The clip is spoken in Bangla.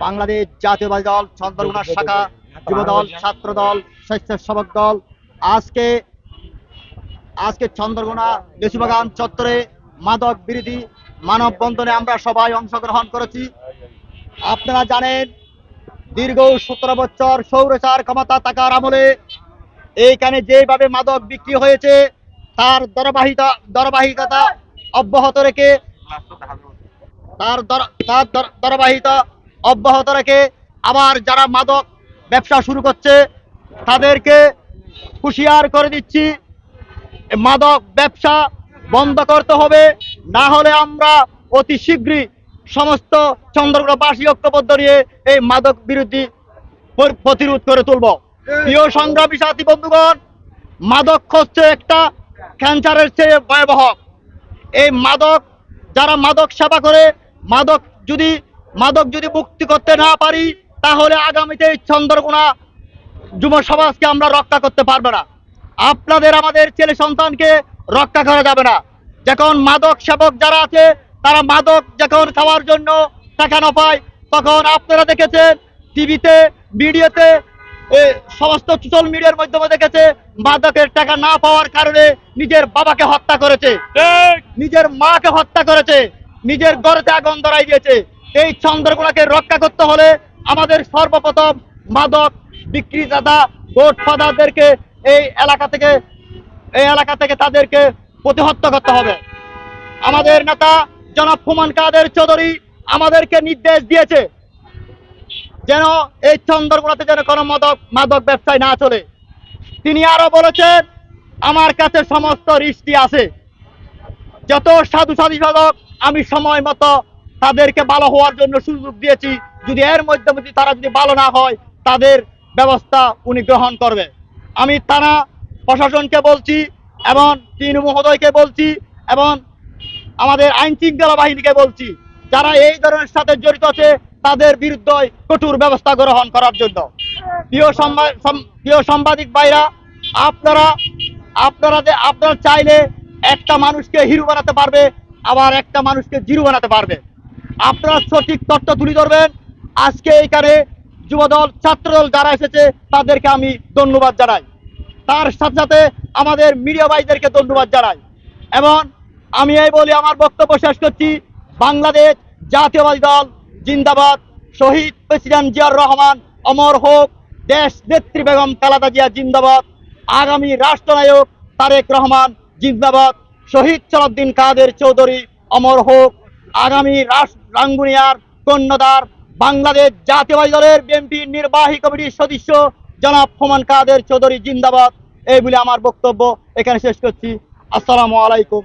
বাংলাদেশ জাতীয়বাদী দল চন্দ্রকোনা শাখা, যুবদল, ছাত্রদল, স্বেচ্ছাসেবক দল আজকে আজকে চন্দ্রকোনা লেচুবাগান চত্বরে মাদক বিরোধী মানববন্ধনে আমরা সবাই অংশগ্রহণ করেছি। আপনারা জানেন দীর্ঘ 17 বছর স্বৈরাচার ক্ষমতা থাকার আমলে এইখানে যেভাবে মাদক বিক্রি হয়েছে তার ধারাবাহিকতা অব্যাহত রেখে ধারাবাহিকতা অব্যাহত রেখে আবার যারা মাদক ব্যবসা শুরু করছে তাদেরকে হুঁশিয়ার করে দিচ্ছি, মাদক ব্যবসা বন্ধ করতে হবে, না হলে আমরা অতি শীঘ্রই সমস্ত চন্দ্রকোনাবাসী ঐক্যবদ্ধ নিয়ে এই মাদক বিরোধী প্রতিরোধ করে তুলব। প্রিয় সংগ্রামী সাথী বন্ধুগণ, মাদক হচ্ছে একটা ক্যান্সারের চেয়ে ভয়াবহ। এই মাদক যারা মাদক সেবা করে মাদক যদি মুক্তি করতে না পারি তাহলে আগামীতে চন্দ্রকোনা যুব সমাজকে আমরা রক্ষা করতে পারবো না। আপনাদের আমাদের ছেলে সন্তানকে রক্ষা করা যাবে না। যখন মাদক সেবক যারা আছে তারা মাদক যখন খাওয়ার জন্য টাকা না পায়, তখন আপনারা দেখেছেন টিভিতে, মিডিয়াতে, সমস্ত সোশ্যাল মিডিয়ার মাধ্যমে দেখেছে মাদকের টাকা না পাওয়ার কারণে নিজের বাবাকে হত্যা করেছে, নিজের মাকে হত্যা করেছে, নিজের ঘরেতে আগুন ধরাই দিয়েছে। এই চন্দ্রকোনাকে রক্ষা করতে হলে আমাদের সর্বপ্রথম মাদক বিক্রিদাতা গোডফাদারদেরকে এই এলাকা থেকে তাদেরকে প্রতিহত করতে হবে। আমাদের নেতা জনাব ফুমান কাদের চৌধুরী আমাদেরকে নির্দেশ দিয়েছে যেন এই চন্দ্রকোনাতে যেন কোনো মাদক ব্যবসায় না চলে। তিনি আরো বলেছেন আমার কাছে সমস্ত রিস্টি আছে, যত সাধু সাধক আমি সময় মতো তাদেরকে ভালো হওয়ার জন্য সুযোগ দিয়েছি, যদি এর মধ্যে তারা যদি ভালো না হয় তাদের ব্যবস্থা উনি গ্রহণ করবে। আমি থানা প্রশাসনকে বলছি এবং তিন মহোদয়কে বলছি এবং আমাদের আইন শৃঙ্খলা বাহিনীকে বলছি, যারা এই ধরনের সাথে জড়িত আছে তাদের বিরুদ্ধে কঠোর ব্যবস্থা গ্রহণ করার জন্য। প্রিয় সাংবাদিক ভাইরা, আপনারা চাইলে একটা মানুষকে হিরো বানাতে পারবে, আবার একটা মানুষকে জিরো বানাতে পারবে। আপনারা সঠিক তথ্য তুলে ধরবেন। আজকে এখানে যুবদল, ছাত্রদল যারা এসেছে তাদেরকে আমি ধন্যবাদ জানাই, তার সাথে সাথে আমাদের মিডিয়া ভাইদেরকে ধন্যবাদ জানাই। এবং আমি এই বলি আমার বক্তব্য শেষ করছি, বাংলাদেশ জাতীয়বাদী দল জিন্দাবাদ, শহীদ প্রেসিডেন্ট জিয়াউর রহমান অমর হোক, দেশ নেত্রী বেগম খালেদা জিয়া জিন্দাবাদ, আগামী রাষ্ট্রনায়ক তারেক রহমান জিন্দাবাদ, শহীদ সালাউদ্দিন কাদের চৌধুরী অমর হোক, আগামী রাঙ্গুনিয়ার কর্ণধার বাংলাদেশ জাতীয়বাদী দলের বিএনপির নির্বাহী কমিটির সদস্য জনাব ফুমান কাদের চৌধুরী জিন্দাবাদ। এই বলে আমার বক্তব্য এখানে শেষ করছি। আসসালামু আলাইকুম।